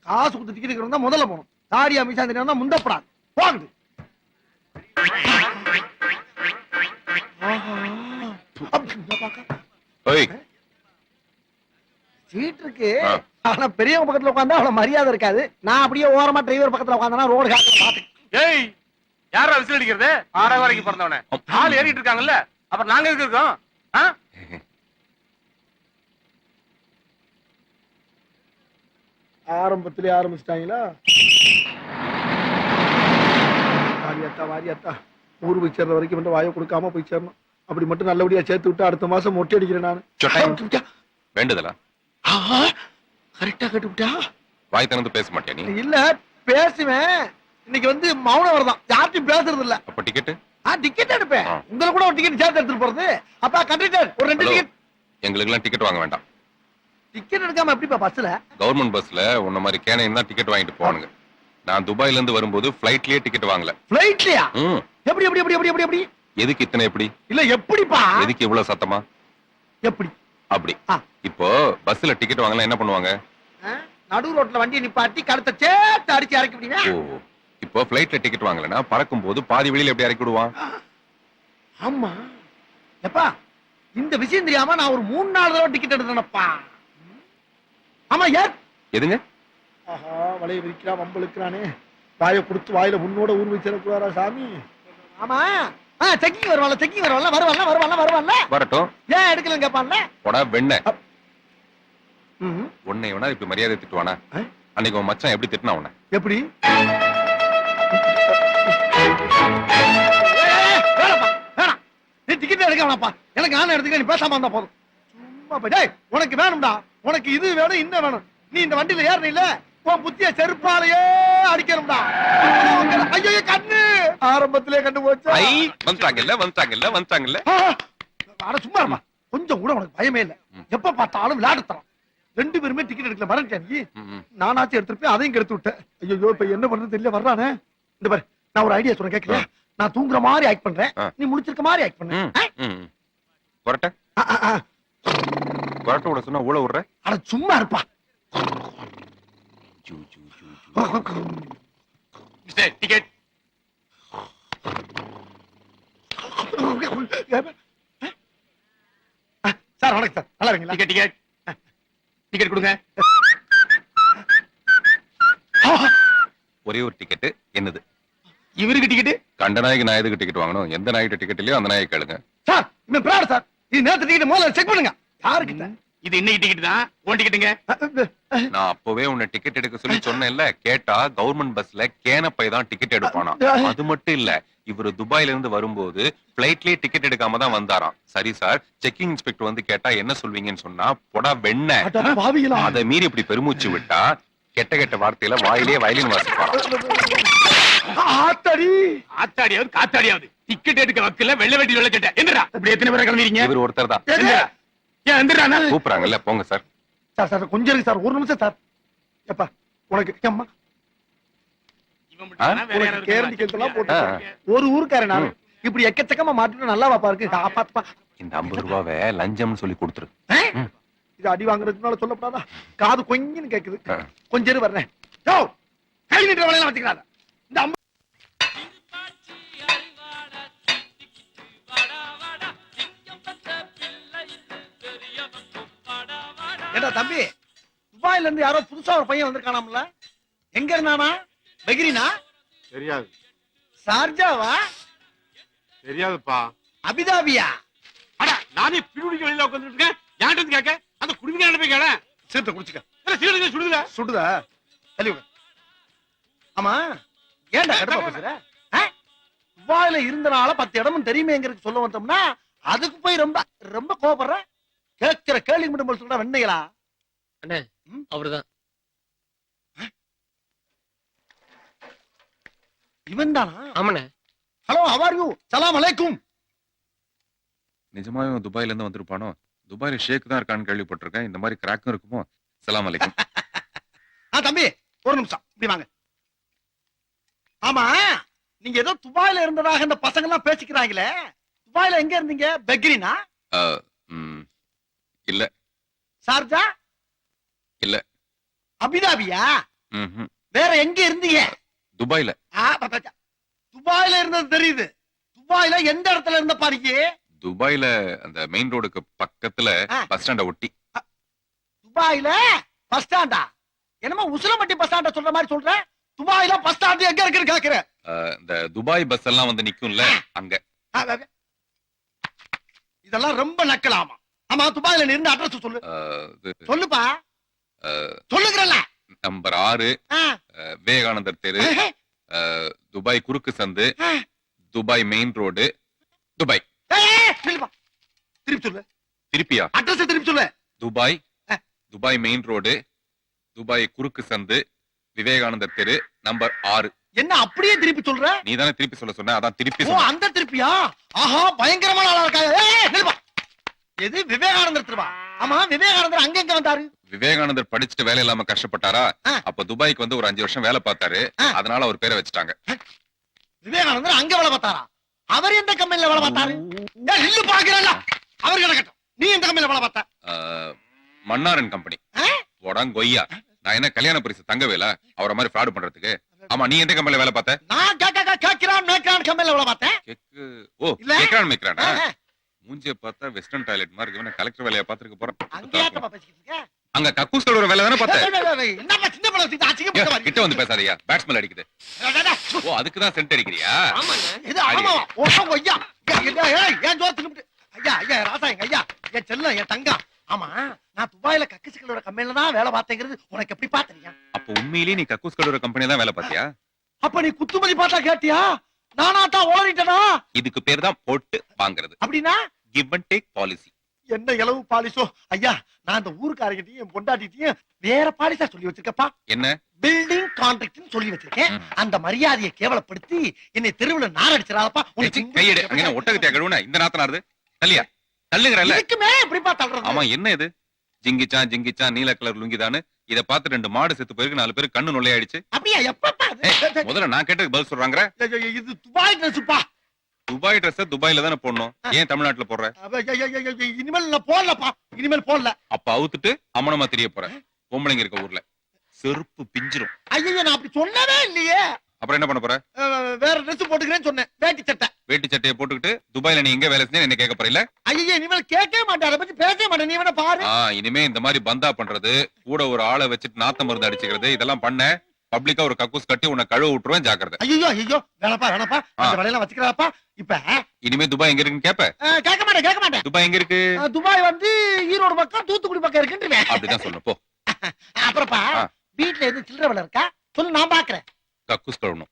காசு கொடுத்து டிக்கெட் இருந்தா முதல்ல போகணும். தாடியா மீசா தெரியும் முந்தப்படாது. போகுது. சீட் இருக்கு. ஆனா பெரியவங்க பக்கத்துல உட்காந்தா அவ்வளவு மரியாதை இருக்காது. நான் அப்படியே ஓரமா டிரைவர் பக்கத்துல உட்காந்தா ரோடு பாத்து. ஏய், யாரா விசில் அடிக்கிறது? 6 வரைக்கும் பிறந்தவனே ஆள் ஏறிட்டு இருக்காங்கல்ல, அப்புறம் நாங்க எதுக்கு இருக்கோம்? ஆரம்பத்திலே ஆரம்பிச்சிட்டாங்களா? வாரியாத்தா வாரியாத்தா, ஊர் போய் சேர்ற வரைக்கும் மட்டும் வாயை கொடுக்காம போய் சேரணும். அப்படி மட்டும் நல்லபடியா சேர்த்து விட்டு அடுத்த மாசம் மொட்டை அடிக்கிறேன் நான். வேண்டுதலா கரெக்டா கட்டுவிட்டா? வாய் திறந்து பேச மாட்டியா நீ? இல்ல பேசுவேன். இன்னைக்கு வந்து மௌனம் வரதான், யார்ட்டையும் பேசுறது இல்ல. அப்ப டிக்கெட்? டிக்கெட் எடுப்பேன். உங்களுக்கு கூட ஒரு டிக்கெட் சேர்த்து எடுத்துட்டு போறது. அப்பா கண்டக்டர் ஒரு 2 டிக்கெட். எங்களுக்கு எல்லாம் டிக்கெட் வாங்க வேண்டாம். டிக்கெட் எடுக்காம எப்படிப்பா பஸ்ல? கவர்மெண்ட் பஸ்ல உன்ன மாதிரி கேனையும் தான் டிக்கெட் வாங்கிட்டு போவானுங்க. நான் துபாயில இருந்து வரும்போது ஃளைட்லயே டிக்கெட் வாங்கல. ஃளைட்லயா? எப்படி எப்படி எப்படி எப்படி எப்படி? எதுக்கு இத்தனை எப்படி? இல்ல எப்படிப்பா? எதுக்கு இவ்வளவு சத்தமா? எப்படி? அப்படி. இப்போ பஸ்ல டிக்கெட் வாங்கலாம் என்ன பண்ணுவாங்க? நடு ரோட்ல வண்டியை நிப்பாட்டி கழுத்தை சேர்த்து அடிச்சு இறக்கி விடுவீங்க. ஓ, இப்போ ஃளைட்ல டிக்கெட் வாங்கலனா பறக்கும் போது பாதி வெளியில எப்படி இறக்கி விடுவான்? ஆமா. எப்பா இந்த விஷயம் தெரியாம நான் ஒரு 3-4 தடவை டிக்கெட் எடுத்தேனப்பா. ஆமா யார்? எதுங்க? ஆஹா, வளைய விரிக்கிறா வம்பளுக்குறானே. வாயை கொடுத்து வாயில உன்னோட ஊர் வச்சிடக்கூடாதா சாமி? ஆமா. செக்கிங் வருவான்ல, செக்கிங் வருவான்ல, வருவான்ல. வரட்டும். ஏன் எடுக்கலன்னு கேட்பான்ல? போடா வெண்ண. உன்னை வேணா இப்படி மரியாதை திட்டுவானா? அன்னைக்கு உன் மச்சான் எப்படி திட்டினா உன்னை? எப்படி? நீ டிக்கெட் எடுக்க வேணாப்பா. எனக்கு ஆன எடுத்துக்க, நீ பேசாம இருந்தா போதும். சும்மா போய் உனக்கு வேணும்டா, உனக்கு இது வேணும் இன்னும் வேணும். நீ இந்த வண்டியில ஏறணும் இல்ல, உன் புத்திய செருப்பாலையே அடிக்கணும்டா. ஐயோ கண்ணு ஆரம்பத்திலே கண்டு போச்சு. வந்துட்டாங்கல்ல. அட சும்மா இருமா, கொஞ்சம் கூட உனக்கு பயமே இல்ல. எப்ப பார்த்தாலும் விளையாடுறான். 2 பேருமே டிக்கெட் எடுக்கல. மறந்துட்டேன் நீ. நானாச்சும் எடுத்துருப்பேன், அதையும் கெடுத்து விட்டேன். ஐயோ இப்ப என்ன பண்றது தெரியல. வர்றானே. இந்த பாரு, நான் ஒரு ஐடியா சொல்றேன் கேட்கல. நான் தூங்குற மாதிரி ஆக்ட் பண்றேன், நீ முழிச்சிருக்க மாதிரி ஆக்ட் பண்ண. கொரட்ட விட சொன்னா ஊழ விடுற. அட சும்மா இருப்பா. டிக்கெட் சார் வணக்கம் சார், நல்லா இருக்கீங்களா? டிக்கெட் டிக்கெட் கொடுங்க. ஒரே ஒரு டிக்கெட் என்னது? இவருக்கு டிக்கெட்? கண்ட நாய்க்கு நான் எதுக்கு டிக்கெட் வாங்கணும்? எந்த நாய்கிட்ட டிக்கெட் இல்லையோ அந்த நாயை கேளுங்க. சார் இந்த பிராட் சார், இது நேத்து டிக்கெட் முதல்ல செக் பண்ணுங்க. யாருக்கிட்ட? இது இன்னைக்கு டிக்கெட் தான். ஓன் டிக்கெட்டுங்க. நான் அப்பவே உன்னை டிக்கெட் எடுக்க சொல்லி சொன்னேன்ல. கேட்டா கவர்மெண்ட் பஸ்ல கேனப்பை தான் டிக்கெட் எடுப்பானா. அது மட்டும் இல்ல, இவரு துபாயில இருந்து வரும்போது பிளைட்லயே டிக்கெட் எடுக்காம தான் வந்தாராம். சரி சார், செக்கிங் இன்ஸ்பெக்டர் வந்து கேட்டா என்ன சொல்வீங்கன்னு சொன்னா, பொடா வெண்ண. அதை மீறி இப்படி பெருமூச்சு விட்டா கெட்ட கெட்ட வார்த்தையில வாயிலே வயலின் வாசிப்பாராம். ஆத்தாடியாவது காத்தாடியாவது டிக்கெட் எடுக்க வக்கல வெள்ள வெட்டி வெள்ள கேட்ட. என்னடா இப்படி எத்தனை பேரை கிளம்பிறீங்க? இவர் ஒருத்தர் தான். ஏன் எந்திரா? கூப்பிடுறாங்கல்ல, போங்க சார். சார் சார் கொஞ்சம் இருக்கு சார், ஒரு நிமிஷம் சார். எப்பா உனக்கு அம்மா ஒரு ஊருக்காரன் நான் இப்படி எக்கச்சக்கமா மாட்டிட்டு நல்லா வாப்பா இருக்கு. காப்பாத்துப்பா. இந்த 50 ரூபாவை லஞ்சம்னு சொல்லி கொடுத்துரு. இது அடி வாங்குறதுனால சொல்லப்படாதா? காது கொஞ்சம் கேக்குது. கொஞ்சம் வர்றேன். கை நீட்டுற வேலையெல்லாம் வச்சுக்கிறாங்க. இந்த ஏடா தம்பி, துபாயில இருந்து யாரோ புதுசா ஒரு பையன் வந்திருக்கானாம்ல. எங்க இருந்தானா? பெகிரினா? தெரியாது. சார்ஜாவா? தெரியாதுப்பா. அபிதாபியா? அட நானே பிடிக்க வெளியில உட்கார்ந்துட்டு இருக்கேன். யார்ட்ட கேக்க? அந்த குடிமையான போய் கேள. சீரத்தை குடிச்சுக்க. இல்ல சீரத்தை சுடுதா? சுடுதா? தள்ளி விடு. ஆமா, ஏன்டா கடுப்பா பேசுற? துபாயில இருந்தனால 10 இடமும் தெரியுமேங்கிறது சொல்ல வந்தோம்னா அதுக்கு போய் ரொம்ப ரொம்ப கோபப்படுற. கேட்கிற கேள்வி மட்டும் சொல்ற வெண்ணைகளா? அண்ணே அவர்தான். இவன் தானா? ஆமாண்ணே. Hello, how are you? சலாம் அலைக்கும். நிஜமாவே துபாயில இருந்து வந்திருப்பானோ? துபாயில ஷேக் தான் இருக்கான்னு கேள்விப்பட்டிருக்கேன். இந்த மாதிரி கிராக்கும் இருக்குமோ? சலாம் அலைக்கும். தம்பி ஒரு நிமிஷம் இப்படி வாங்க. ஆமா, நீங்க ஏதோ துபாயில இருந்ததாக இந்த பசங்க எல்லாம் பேசிக்கிறாங்களே. துபாயில எங்க இருந்தீங்க? பெக்ரினா? இல்ல. சார்ஜா? இல்ல. அபிதாபியா? ம்ஹும். வேற எங்க இருந்தீங்க? துபாய்ல. துபாயில இருந்தது தெரியுது. துபாயில எந்த இடத்துல இருந்த பாருங்க? துபாய்ல அந்த மெயின் ரோடுக்கு பக்கத்துல பஸ் ஸ்டாண்ட ஒட்டி. துபாயில பஸ் ஸ்டாண்டா? என்னமோ உசிலம்பட்டி பஸ் ஸ்டாண்ட சொல்ற மாதிரி சொல்ற. துபாயில பஸ் ஸ்டாண்ட் எங்க இருக்குன்னு கேக்குற? இந்த துபாய் பஸ் எல்லாம் வந்து நிக்கும்ல அங்க. இதெல்லாம் ரொம்ப நக்கலாமா? ஆமா, துபாயில நின்று அட்ரஸ் சொல்லு. சொல்லுப்பா. சொல்லுங்கறல. நம்பர் 6 விவேகானந்தர் தெரு, துபாய் குறுக்கு சந்து, துபாய் மெயின் ரோடு, துபாய். திருப்பி சொல்லு. திருப்பியா? அட்ரஸ் திருப்பி சொல்லு. Dubai, Dubai main road, Dubai குறுக்கு சந்து, விவேகானந்தர் தெரு, நம்பர் 6. என்ன அப்படியே திருப்பி சொல்ற? நீ தானே திருப்பி சொல்ல சொன்ன, அதான் திருப்பி ஓ, சொன்ன. அந்த திருப்பியா? ஆஹா, பயங்கரமான ஆளா இருக்காங்க. எது விவேகானந்தர் திருவா? ஆமா, விவேகானந்தர் அங்க எங்க வந்தாரு? விவேகானந்தர் படிச்சுட்டு வேலை இல்லாம கஷ்டப்பட்டாரா, அப்ப துபாய்க்கு வந்து ஒரு 5 வருஷம் வேலை பார்த்தாரு. அதனால அவர் பேரை வச்சுட்டாங்க. விவேகானந்தர் அங்க வேலை பார்த்தாரா? அவர் எந்த கம்பெனில வேலை பார்த்தாரு? இல்ல பாக்குறல. அவர் கிடக்கட்டும். நீ எந்த கம்பெனில வேலை பார்த்த? மன்னாரன் கம்பெனி. கொய்யா. நான் என்ன கல்யாண பரிசு தங்கவேலா அவரை மாதிரி ஃப்ராட் பண்றதுக்கு? ஆமா, நீ எந்த கம்பெனில வேலை பார்த்த? நான் கேக்குறான் மேக்ரான் கம்பெனில வேலை பார்த்தேன். ஓ, கேக்குறான் மேக்ரானா? மூஞ்சிய பார்த்தா வெஸ்டர்ன் டாய்லெட் மாதிரி இருக்கு. கலெக்டர் வேலைய பாத்துக்க போறேன். அங்க ஏத்தமா பேசிட்டு இருக்க? அங்க கக்கூஸ் கழுவுற வேலை தானே பார்த்த? என்னப்பா சின்ன பழம் வச்சிட்டு அசிங்கப்பட்ட மாதிரி. கிட்ட வந்து பேசாதயா, பேட் ஸ்மெல் அடிக்குது. ஓ, அதுக்கு தான் சென்ட் அடிக்கிறியா? இது ஆமாவா? ஓ கொய்யா. ஏய், ஏன் ஜோர் தின்னுட்டு? ஐயா, ஐயா ராசா, எங்க ஐயா, என் செல்லம், என் தங்கம். ஆமா, நான் துபாயில கக்கூஸ் கம்பெனில தான் வேலை பார்த்தேங்கிறது உனக்கு எப்படி பாத்தறியா? அப்ப உண்மையிலேயே நீ கக்கூஸ் கழுவுற கம்பெனில தான் வேலை பார்த்தியா? அப்ப நீ குத்துமதி பார்த்தா கேட்டியா? நானா தான் ஓடிட்டனா? இதுக்கு பேர் தான் போட்டு வாங்குறது. அப்படினா கிவ் அண்ட் டேக் பாலிசி. என்ன இலவு பாலிசோ? ஐயா, நான் அந்த ஊர்க்காரங்கிட்டையும் என் பொண்டாட்டிட்டையும் வேற பாலிசா சொல்லி வச்சிருக்கப்பா. என்ன? பில்டிங் கான்ட்ராக்ட்னு சொல்லி வச்சிருக்கேன். அந்த மரியாதையை கேவலப்படுத்தி என்னை தெருவுல நாரடிச்சறாதப்பா. கையெடு. அங்க என்ன ஒட்டகத்தை கழுவுன? இந்த நாத்தனாருது. தள்ளியா? தள்ளுங்கறல. இதுக்குமே இப்படி தள்ளுறது? ஆமா, என்ன இது? ஜிங்கிச்சான் ஜிங்கிச்சான் நீல கலர் லுங்கிதானு இத பார்த்து 2 மாடு செத்து போயிருக்கு, 4 பேர் கண்ணு நொல்லையாயிடுச்சு. அப்படியே எப்பப்பா? முதல்ல நான் கேட்டதுக்கு பதில் சொல்றாங்க. இது துபாய் ட்ரெஸ்ப்பா. துபாய் ட்ரெஸ் துபாயில தானே போடணும், ஏன் தமிழ்நாட்டுல போடுற? இனிமேல் நான் போடலப்பா. இனிமேல் போடல. அப்ப அவுத்துட்டு அம்மனமா தெரிய போற. பொம்பளைங்க இருக்க ஊர்ல செருப்பு பிஞ்சிரும். ஐயோ, நான் அப்படி சொன்னவே இல்லையே. அப்புறம் என்ன பண்ண போற? வேற ட்ரெஸ் போட்டுக்கிறேன்னு சொன்னேன். வேட்டி சட்டை. வேட்டி சட்டையை போட்டுக்கிட்டு துபாயில நீ எங்க வேலை செஞ்சு என்ன கேட்க போறீல? ஐயோ, இனிமேல் கேட்கவே மாட்டேன். அதை பத்தி பேசவே மாட்டேன். நீ வேணா பாரு. இனிமே இந்த மாதிரி பந்தா பண்றது, கூட ஒரு ஆளை வச்சுட்டு நாத்த மருந்து அடிச்சுக்கிறது, இதெல்லாம் பண்ண பப்ளிக்கா ஒரு கக்கூஸ் கட்டி உன்னை கழுவ விட்டுருவேன், ஜாக்கிரதை. ஐயோ ஐயோ, வேணப்பா வேணப்பா, அந்த வேலையெல்லாம் வச்சுக்கிறாப்பா. இப்ப இனிமே துபாய் எங்க இருக்குன்னு கேப்ப? கேட்க மாட்டேன். துபாய் எங்க இருக்கு? துபாய் வந்து ஈரோடு பக்கம், தூத்துக்குடி பக்கம் இருக்குன்றேன். அப்படிதான் சொல்லணும் போ. அப்புறப்பா வீட்டுல எதுவும் சில்லற வேலை இருக்கா சொல்லு, நான் பாக்குறேன். கக்கூஸ் கழுவணும்.